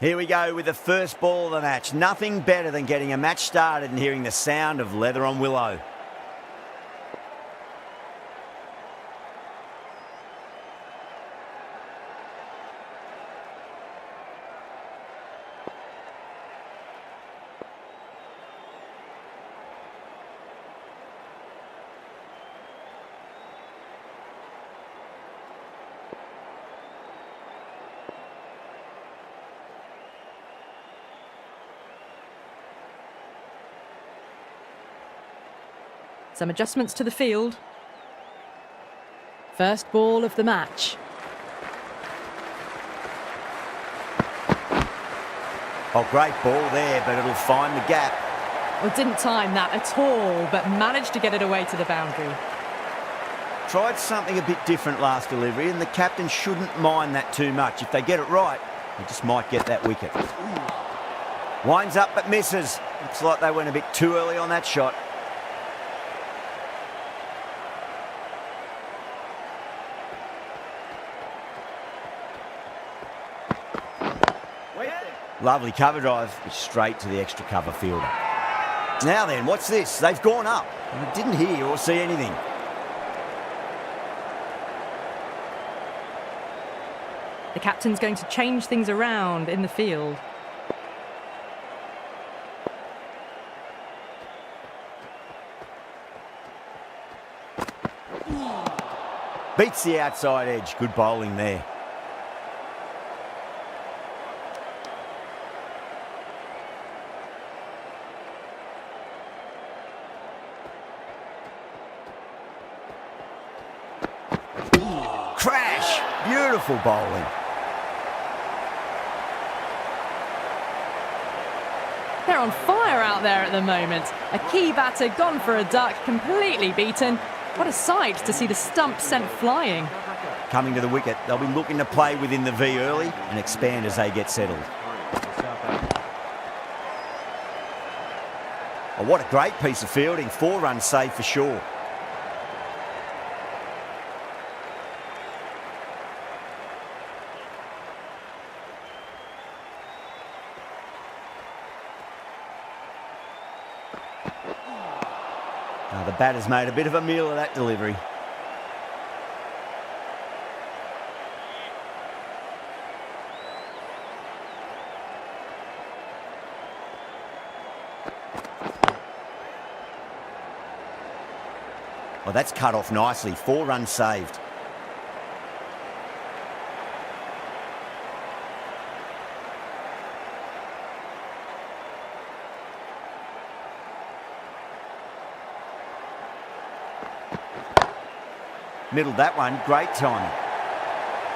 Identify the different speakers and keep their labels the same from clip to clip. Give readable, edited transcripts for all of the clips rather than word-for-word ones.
Speaker 1: Here we go with the first ball of the match. Nothing better than getting a match started and hearing the sound of leather on willow.
Speaker 2: Some adjustments to the field. First ball of the match.
Speaker 1: Oh, great ball there, but it'll find the gap.
Speaker 2: Well, didn't time that at all, but managed to get it away to the boundary.
Speaker 1: Tried something a bit different last delivery, and the captain shouldn't mind that too much. If they get it right, they just might get that wicket. Winds up but misses. Looks like they went a bit too early on that shot. Lovely cover drive, straight to the extra cover fielder. Now then, what's this? They've gone up. I didn't hear or see anything.
Speaker 2: The captain's going to change things around in the field.
Speaker 1: Beats the outside edge. Good bowling there. Crash! Beautiful bowling.
Speaker 2: They're on fire out there at the moment. A key batter gone for a duck, completely beaten. What a sight to see the stump sent flying.
Speaker 1: Coming to the wicket, they'll be looking to play within the V early and expand as they get settled. Oh, what a great piece of fielding. 4 runs saved for sure. The batter's made a bit of a meal of that delivery. Well, that's cut off nicely. 4 runs saved. Middled that one, great timing.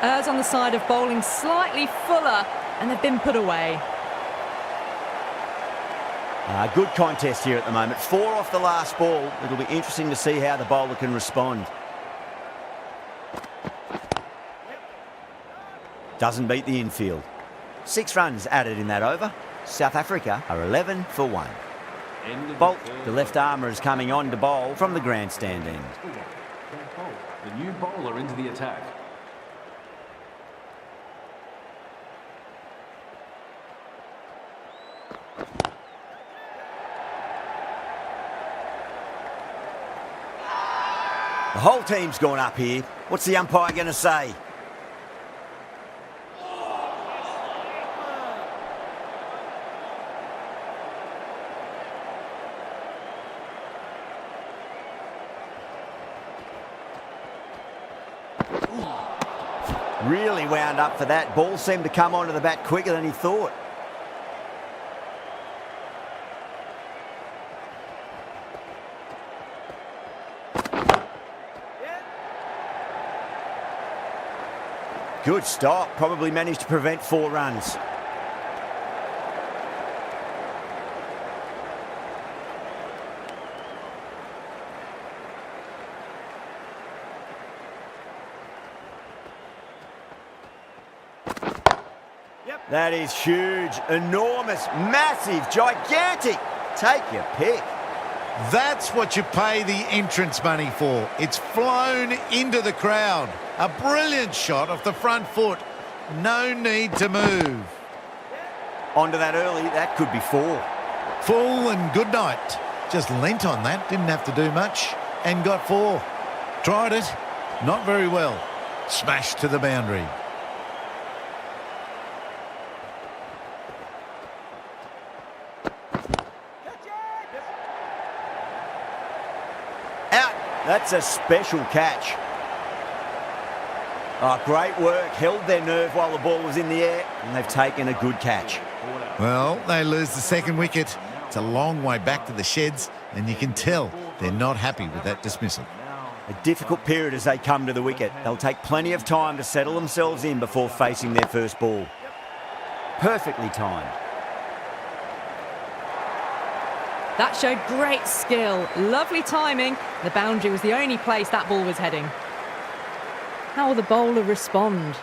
Speaker 2: Errs on the side of bowling slightly fuller, and they've been put away.
Speaker 1: Good contest here at the moment. 4 off the last ball. It'll be interesting to see how the bowler can respond. Doesn't beat the infield. 6 runs added in that over. South Africa are 11 for 1. Bolt, the left armour, is coming on to bowl from the grandstand end.
Speaker 3: The new bowler into the attack.
Speaker 1: The whole team's gone up here. What's the umpire going to say? Really wound up for that. Ball seemed to come onto the bat quicker than he thought. Good stop. Probably managed to prevent 4 runs. That is huge, enormous, massive, gigantic. Take your pick.
Speaker 4: That's what you pay the entrance money for. It's flown into the crowd. A brilliant shot off the front foot. No need to move.
Speaker 1: Onto that early, that could be 4.
Speaker 4: Full and good night. Just leant on that, didn't have to do much, and got 4. Tried it, not very well. Smashed to the boundary.
Speaker 1: Out. That's a special catch. Oh, great work. Held their nerve while the ball was in the air, and they've taken a good catch.
Speaker 4: Well, they lose the second wicket. It's a long way back to the sheds, and you can tell they're not happy with that dismissal.
Speaker 1: A difficult period as they come to the wicket. They'll take plenty of time to settle themselves in before facing their first ball. Perfectly timed.
Speaker 2: That showed great skill. Lovely timing. The boundary was the only place that ball was heading. How will the bowler respond?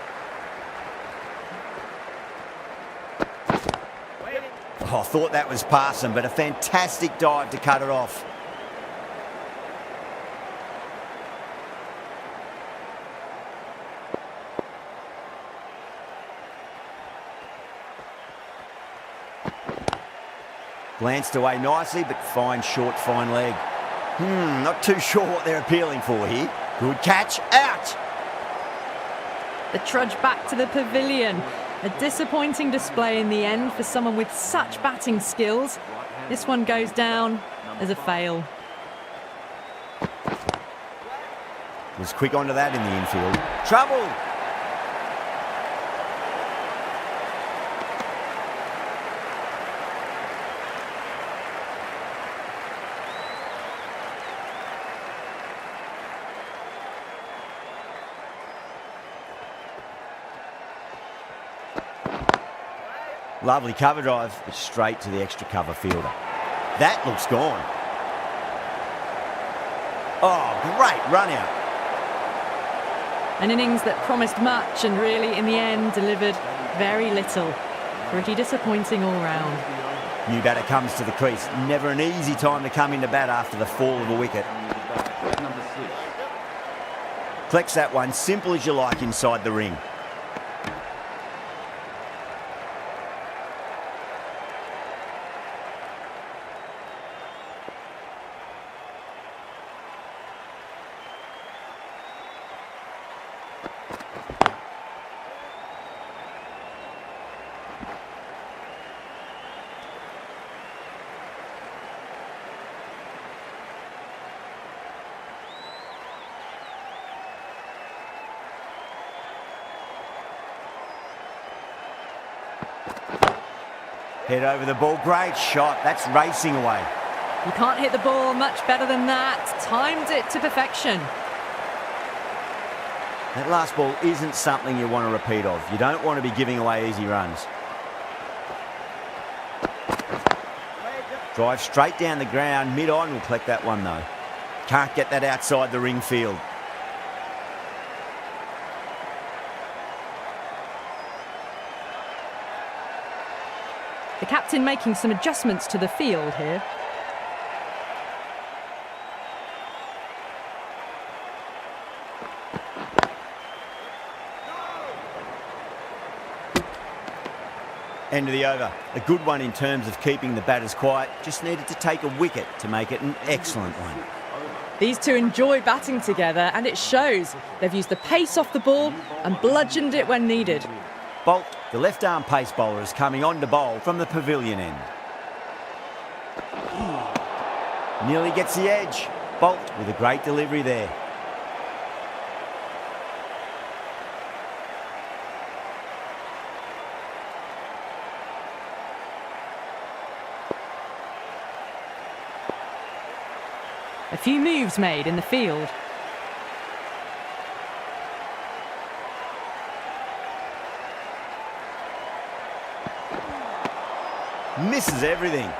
Speaker 1: Oh, I thought that was passing, but a fantastic dive to cut it off. Glanced away nicely, but fine short, fine leg. Not too sure what they're appealing for here. Good catch, out!
Speaker 2: The trudge back to the pavilion. A disappointing display in the end for someone with such batting skills. This one goes down as a fail.
Speaker 1: Was quick onto that in the infield. Trouble! Lovely cover drive, but straight to the extra cover fielder. That looks gone. Oh, great run out.
Speaker 2: An innings that promised much and really, in the end, delivered very little. Pretty disappointing all round.
Speaker 1: New batter comes to the crease. Never an easy time to come into bat after the fall of a wicket. Collects that one, simple as you like, inside the ring. Head over the ball, great shot. That's racing away.
Speaker 2: You can't hit the ball much better than that. Timed it to perfection.
Speaker 1: That last ball isn't something you want to repeat of. You don't want to be giving away easy runs. Drive straight down the ground, mid-on will collect that one though. Can't get that outside the ring field.
Speaker 2: The captain making some adjustments to the field here.
Speaker 1: End of the over. A good one in terms of keeping the batters quiet. Just needed to take a wicket to make it an excellent one.
Speaker 2: These two enjoy batting together, and it shows. They've used the pace off the ball and bludgeoned it when needed.
Speaker 1: Bolt, the left-arm pace bowler, is coming on to bowl from the pavilion end. Nearly gets the edge. Bolt with a great delivery there.
Speaker 2: A few moves made in the field.
Speaker 1: Misses everything.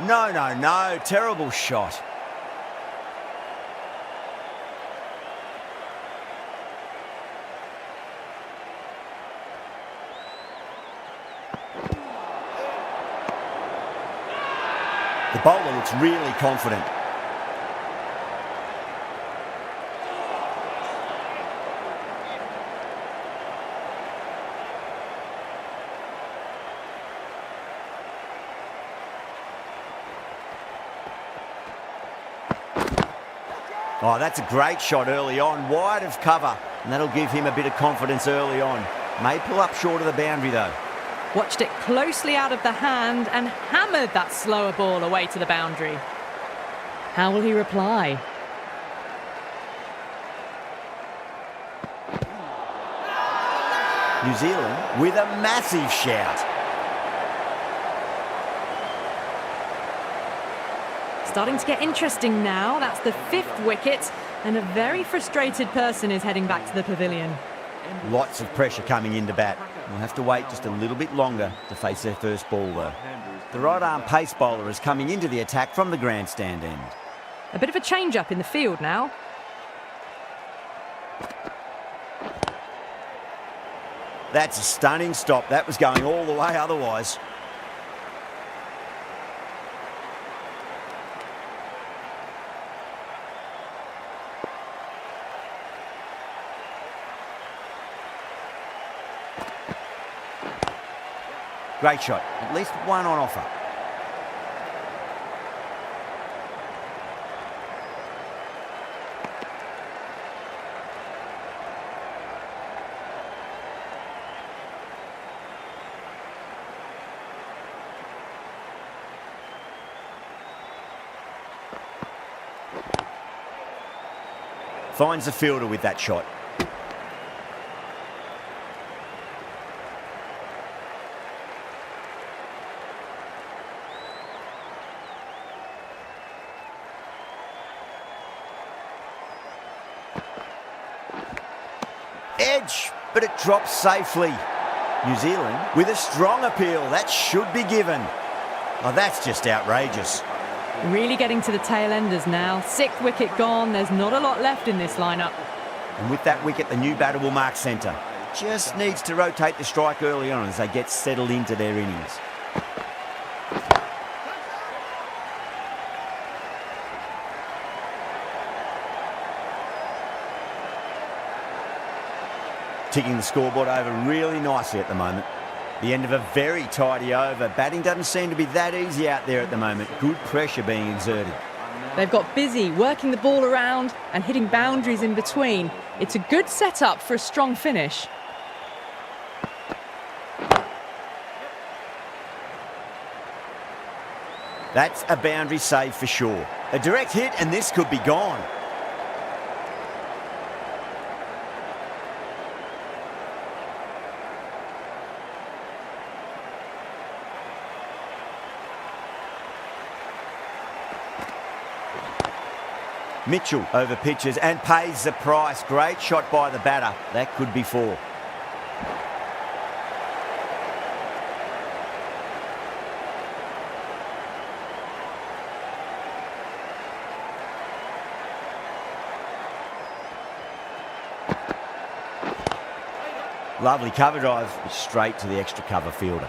Speaker 1: No. Terrible shot. The bowler looks really confident. Oh, that's a great shot early on, wide of cover, and that'll give him a bit of confidence early on. May pull up short of the boundary though.
Speaker 2: Watched it closely out of the hand and hammered that slower ball away to the boundary. How will he reply?
Speaker 1: New Zealand with a massive shout.
Speaker 2: Starting to get interesting now. That's the 5th wicket, and a very frustrated person is heading back to the pavilion.
Speaker 1: Lots of pressure coming into bat. We'll have to wait just a little bit longer to face their first ball though. The right arm pace bowler is coming into the attack from the grandstand end.
Speaker 2: A bit of a change-up in the field now.
Speaker 1: That's a stunning stop. That was going all the way otherwise. Great shot. At least one on offer. Finds the fielder with that shot. Edge, but it drops safely. New Zealand with a strong appeal. That should be given. Oh, that's just outrageous.
Speaker 2: Really getting to the tail enders now. 6th wicket gone. There's not a lot left in this lineup.
Speaker 1: And with that wicket, the new batter will mark centre. Just needs to rotate the strike early on as they get settled into their innings. Ticking the scoreboard over really nicely at the moment. The end of a very tidy over. Batting doesn't seem to be that easy out there at the moment. Good pressure being exerted.
Speaker 2: They've got busy working the ball around and hitting boundaries in between. It's a good setup for a strong finish.
Speaker 1: That's a boundary save for sure. A direct hit and this could be gone. Mitchell over pitches and pays the price. Great shot by the batter. That could be 4. Lovely cover drive, straight to the extra cover fielder.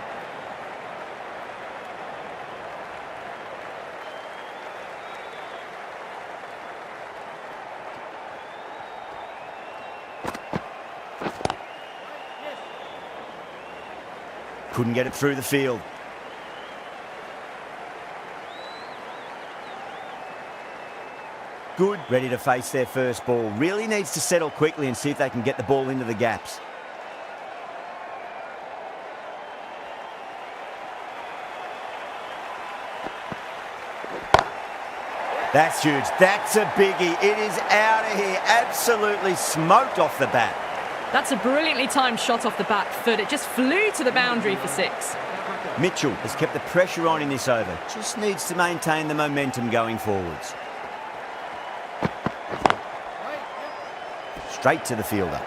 Speaker 1: Couldn't get it through the field. Good, ready to face their first ball. Really needs to settle quickly and see if they can get the ball into the gaps. That's huge. That's a biggie. It is out of here. Absolutely smoked off the bat.
Speaker 2: That's a brilliantly timed shot off the back foot. It just flew to the boundary for 6.
Speaker 1: Mitchell has kept the pressure on in this over. Just needs to maintain the momentum going forwards. Straight to the fielder.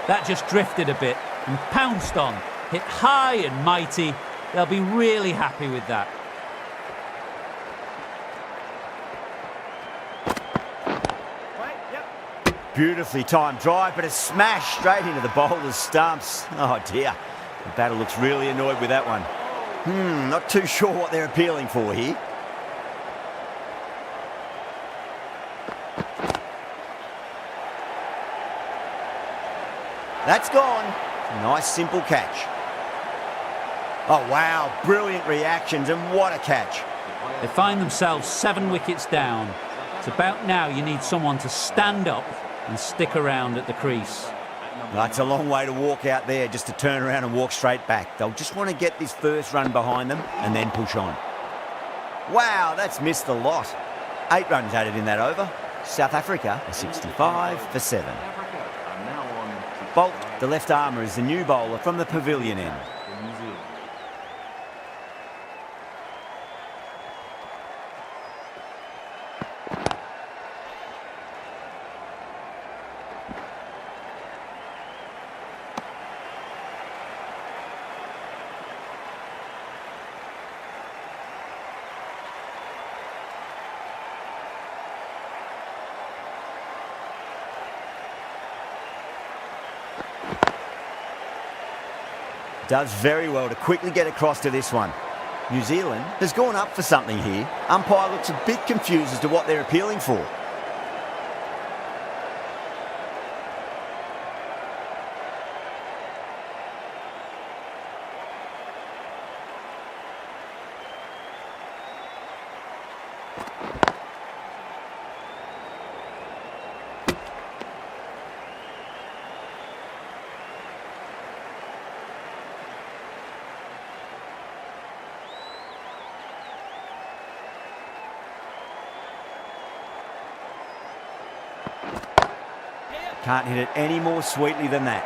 Speaker 5: That just drifted a bit and pounced on. Hit high and mighty. They'll be really happy with that.
Speaker 1: Beautifully timed drive, but a smash straight into the bowler's stumps. Oh dear, the batter looks really annoyed with that one. Not too sure what they're appealing for here. That's gone. Nice simple catch. Oh wow, brilliant reactions and what a catch.
Speaker 5: They find themselves 7 wickets down. It's about now you need someone to stand up and stick around at the crease.
Speaker 1: That's a long way to walk out there just to turn around and walk straight back. They'll just want to get this first run behind them and then push on. Wow, that's missed the lot. 8 runs added in that over. South Africa are 65 for 7. Bolt, the left armour, is the new bowler from the pavilion end. Does very well to quickly get across to this one. New Zealand has gone up for something here. Umpire looks a bit confused as to what they're appealing for. Can't hit it any more sweetly than that.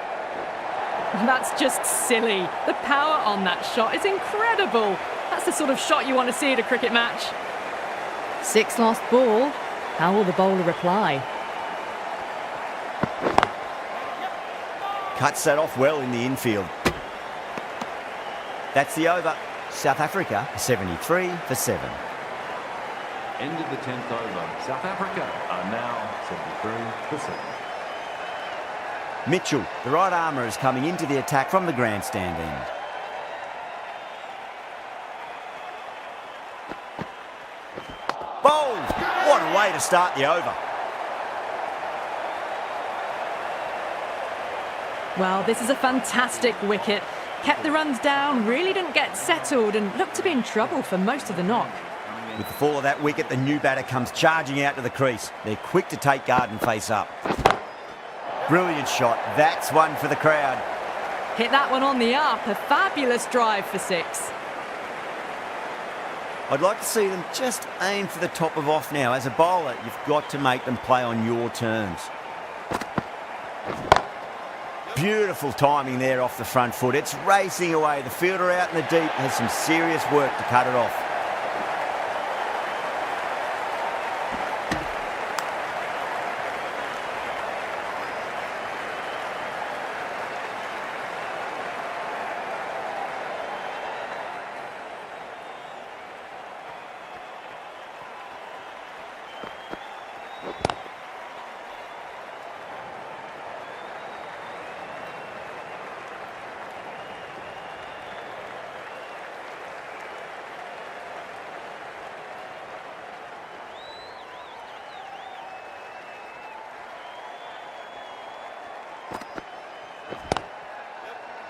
Speaker 2: That's just silly. The power on that shot is incredible. That's the sort of shot you want to see at a cricket match. 6 lost ball. How will the bowler reply?
Speaker 1: Cuts that off well in the infield. That's the over. South Africa 73 for 7.
Speaker 3: End of the 10th over. South Africa are now 73 for 7.
Speaker 1: Mitchell, the right armour, is coming into the attack from the grandstand end. Bowled! What a way to start the over.
Speaker 2: Well, this is a fantastic wicket. Kept the runs down, really didn't get settled and looked to be in trouble for most of the knock.
Speaker 1: With the fall of that wicket, the new batter comes charging out to the crease. They're quick to take guard and face up. Brilliant shot. That's one for the crowd.
Speaker 2: Hit that one on the up. A fabulous drive for 6.
Speaker 1: I'd like to see them just aim for the top of off now. As a bowler, you've got to make them play on your terms. Beautiful timing there off the front foot. It's racing away. The fielder out in the deep has some serious work to cut it off.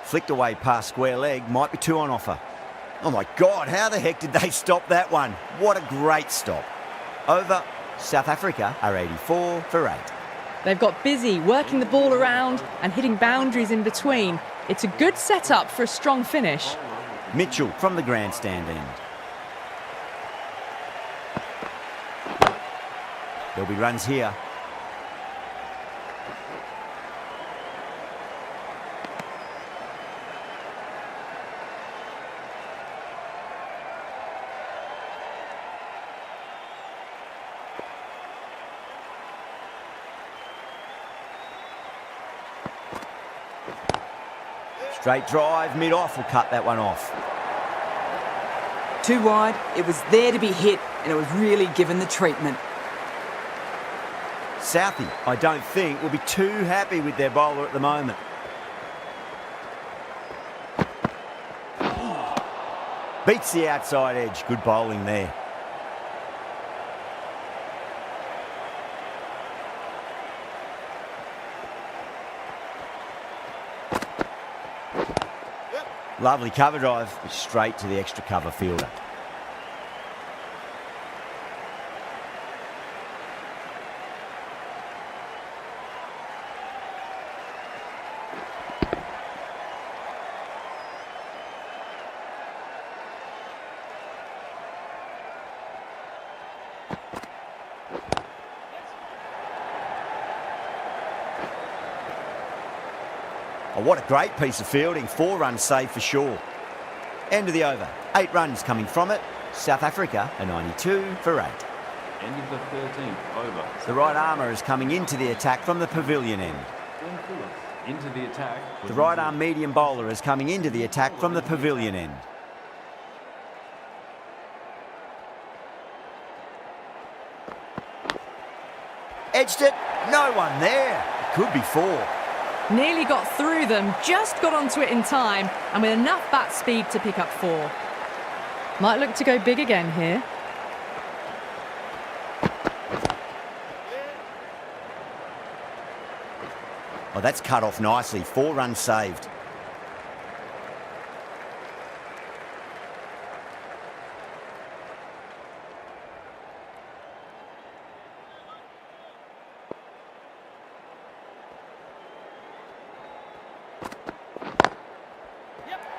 Speaker 1: Flicked away past square leg, might be 2 on offer. Oh my God, how the heck did they stop that one? What a great stop. Over, South Africa are 84 for 8.
Speaker 2: They've got busy working the ball around and hitting boundaries in between. It's a good setup for a strong finish.
Speaker 1: Mitchell from the grandstand end. There'll be runs here. Straight drive, mid-off will cut that one off.
Speaker 6: Too wide, it was there to be hit, and it was really given the treatment.
Speaker 1: Southie, I don't think, will be too happy with their bowler at the moment. Beats the outside edge. Good bowling there. Lovely cover drive, straight to the extra cover fielder. Oh, what a great piece of fielding. 4 runs saved for sure. End of the over. 8 runs coming from it. South Africa a 92 for 8.
Speaker 3: End of the 13th over.
Speaker 1: The right armour is coming into the attack from the pavilion end.
Speaker 3: Glenn Phillips into the attack.
Speaker 1: The right arm medium bowler is coming into the attack from the pavilion end. Edged it. No one there. It could be 4.
Speaker 2: Nearly got through them, just got onto it in time, and with enough bat speed to pick up 4. Might look to go big again here.
Speaker 1: Oh, that's cut off nicely. 4 runs saved.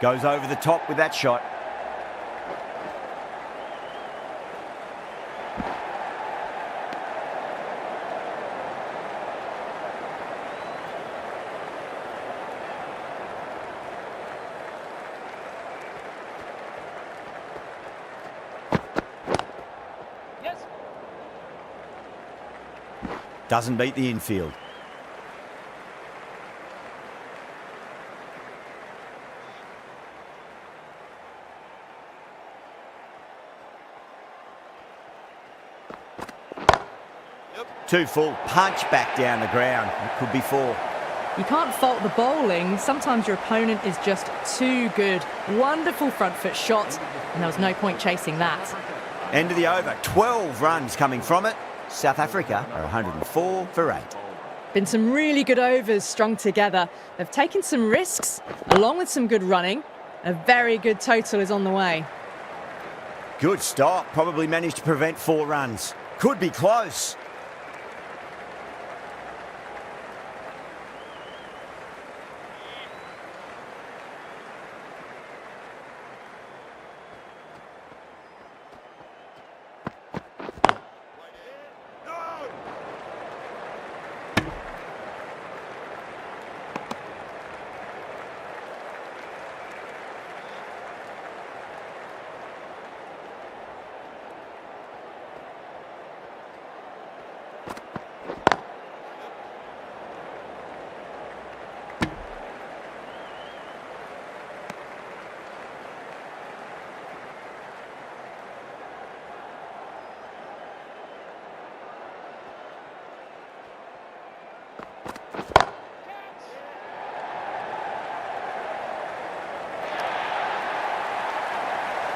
Speaker 1: Goes over the top with that shot. Doesn't beat the infield. Too full, punch back down the ground. It could be 4.
Speaker 2: You can't fault the bowling. Sometimes your opponent is just too good. Wonderful front foot shot, and there was no point chasing that.
Speaker 1: End of the over. 12 runs coming from it. South Africa are 104 for 8.
Speaker 2: Been some really good overs strung together. They've taken some risks, along with some good running. A very good total is on the way.
Speaker 1: Good stop. Probably managed to prevent 4 runs. Could be close.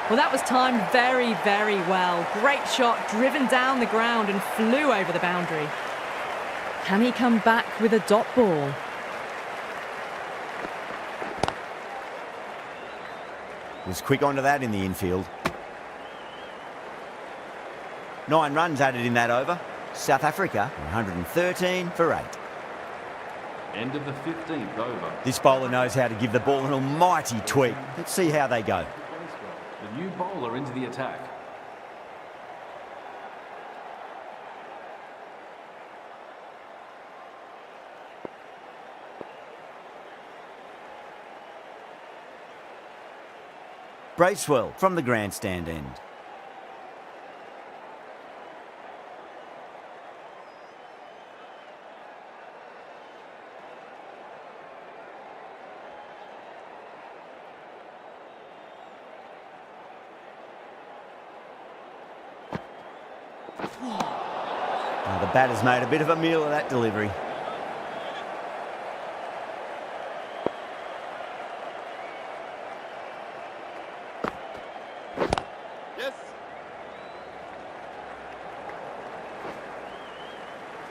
Speaker 2: Well, that was timed very, very well. Great shot, driven down the ground and flew over the boundary. Can he come back with a dot ball?
Speaker 1: Was quick onto that in the infield. 9 runs added in that over. South Africa 113 for 8.
Speaker 3: End of the 15th over.
Speaker 1: This bowler knows how to give the ball an almighty tweak. Let's see how they go.
Speaker 3: The new bowler into the attack.
Speaker 1: Bracewell from the grandstand end. batter's made a bit of a meal of that delivery.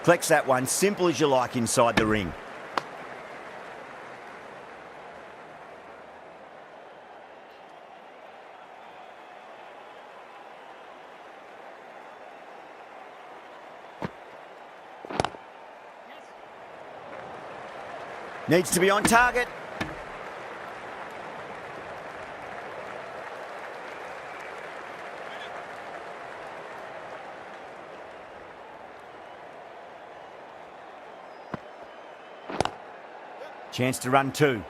Speaker 1: Collects that one, simple as you like inside the ring. Needs to be on target. Chance to run two.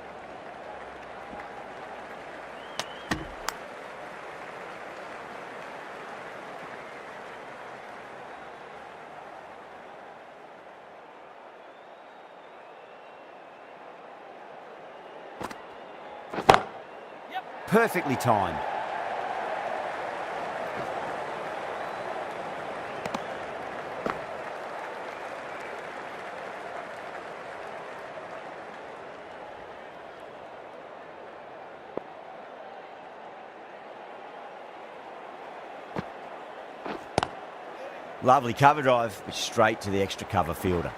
Speaker 1: Perfectly timed. Lovely cover drive, but straight to the extra cover fielder.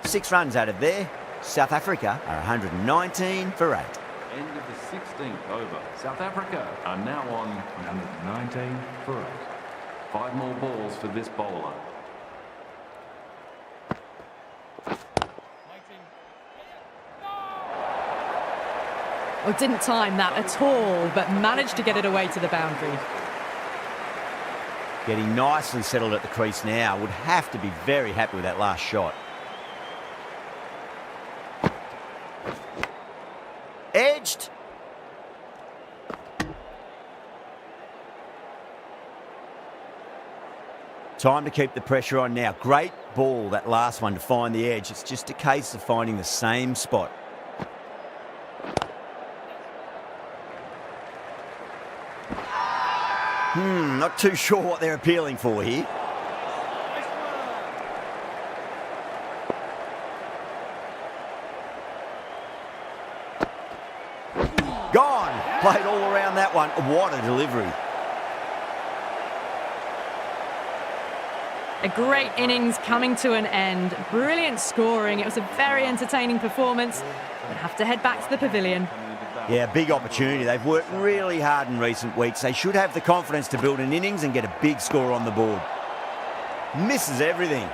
Speaker 1: 6 runs out of there. South Africa are 119 for 8.
Speaker 3: End of the 16th over. South Africa are now on 119 for 8. 5 more balls for this bowler.
Speaker 2: Oh, didn't time that at all, but managed to get it away to the boundary.
Speaker 1: Getting nicely settled at the crease now. Would have to be very happy with that last shot. Edged. Time to keep the pressure on now. Great ball, that last one, to find the edge. It's just a case of finding the same spot. Not too sure what they're appealing for here. Gone. Played all around that one. What a delivery.
Speaker 2: A great innings coming to an end. Brilliant scoring. It was a very entertaining performance. We'll have to head back to the pavilion.
Speaker 1: Yeah, big opportunity. They've worked really hard in recent weeks. They should have the confidence to build an innings and get a big score on the board. Misses everything.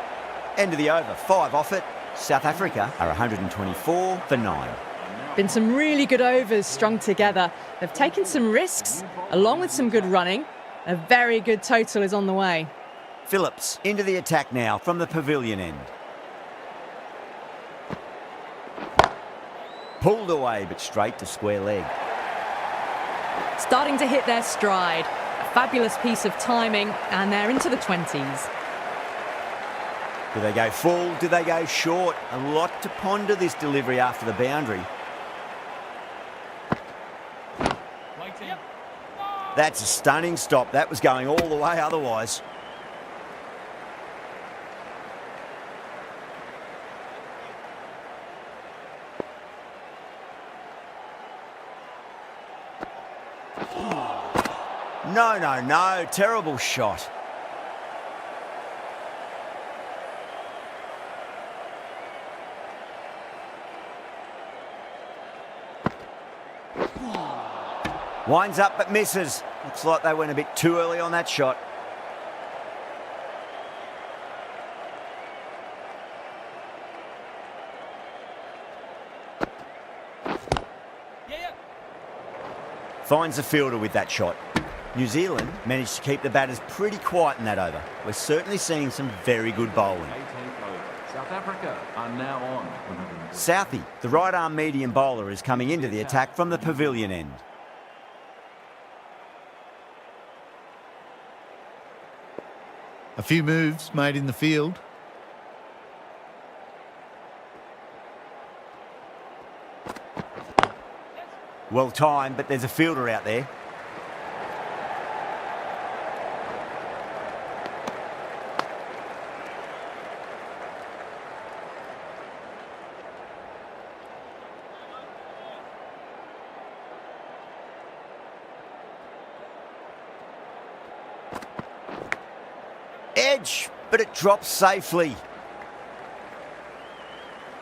Speaker 1: End of the over. 5 off it. South Africa are 124 for 9.
Speaker 2: Been some really good overs strung together. They've taken some risks, along with some good running. A very good total is on the way.
Speaker 1: Phillips into the attack now from the pavilion end. Pulled away, but straight to square leg.
Speaker 2: Starting to hit their stride. A fabulous piece of timing, and they're into the 20s.
Speaker 1: Do they go full? Do they go short? A lot to ponder this delivery after the boundary. That's a stunning stop. That was going all the way otherwise. No, no, no. Terrible shot. Winds up but misses. Looks like they went a bit too early on that shot. Finds the fielder with that shot. New Zealand managed to keep the batters pretty quiet in that over. We're certainly seeing some very good bowling.
Speaker 3: 18th over. South Africa are now on.
Speaker 1: Southey, the right-arm medium bowler, is coming into the attack from the pavilion end.
Speaker 4: A few moves made in the field.
Speaker 1: Well timed, but there's a fielder out there. edge, but it drops safely.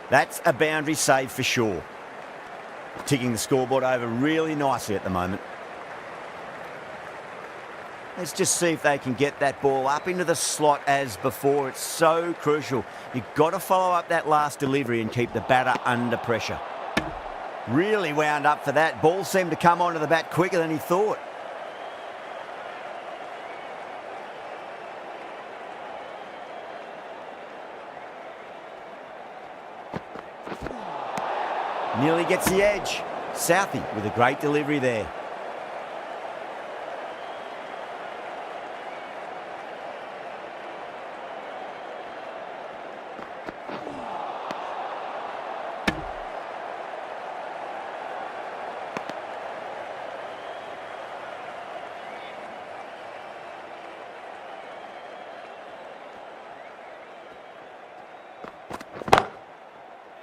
Speaker 1: That's a boundary save for sure. Ticking the scoreboard over really nicely at the moment. Let's just see if they can get that ball up into the slot as before. It's so crucial. You've got to follow up that last delivery and keep the batter under pressure. Really wound up for that. Ball seemed to come onto the bat quicker than he thought. Nearly gets the edge. Southey with a great delivery there.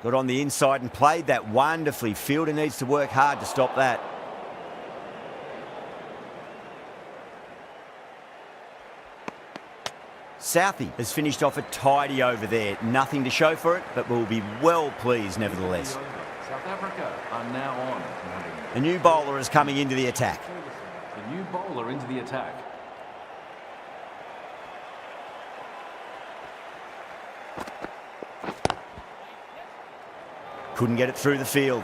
Speaker 1: Got on the inside and played that wonderfully. Fielder needs to work hard to stop that. Southey has finished off a tidy over there. Nothing to show for it, but will be well pleased nevertheless.
Speaker 3: South Africa are now on.
Speaker 1: A new bowler is coming into the attack.
Speaker 3: The new bowler into the attack.
Speaker 1: Couldn't get it through the field.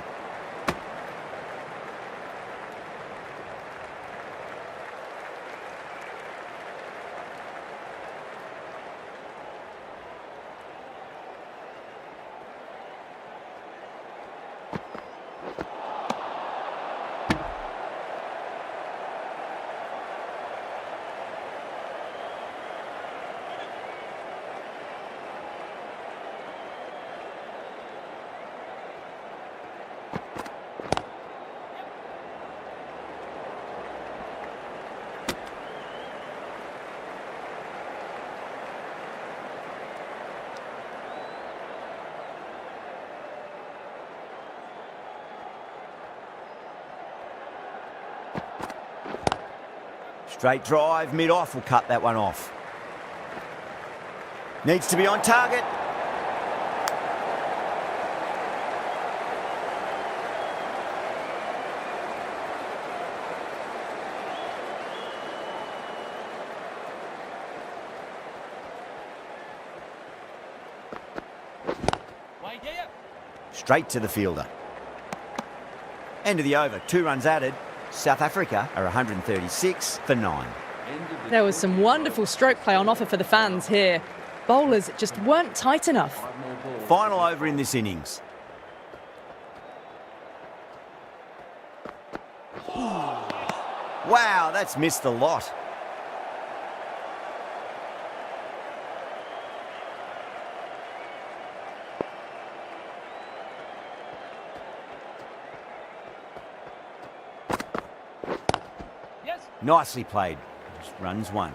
Speaker 1: Straight drive, mid-off will cut that one off. Needs to be on target. Straight to the fielder. End of the over, 2 runs added. South Africa are 136 for 9.
Speaker 2: There was some wonderful stroke play on offer for the fans here. Bowlers just weren't tight enough.
Speaker 1: Final over in this innings. Wow, that's missed a lot. Nicely played. Just runs 1.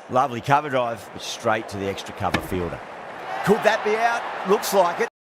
Speaker 1: Lovely cover drive, straight to the extra cover fielder. Could that be out? Looks like it.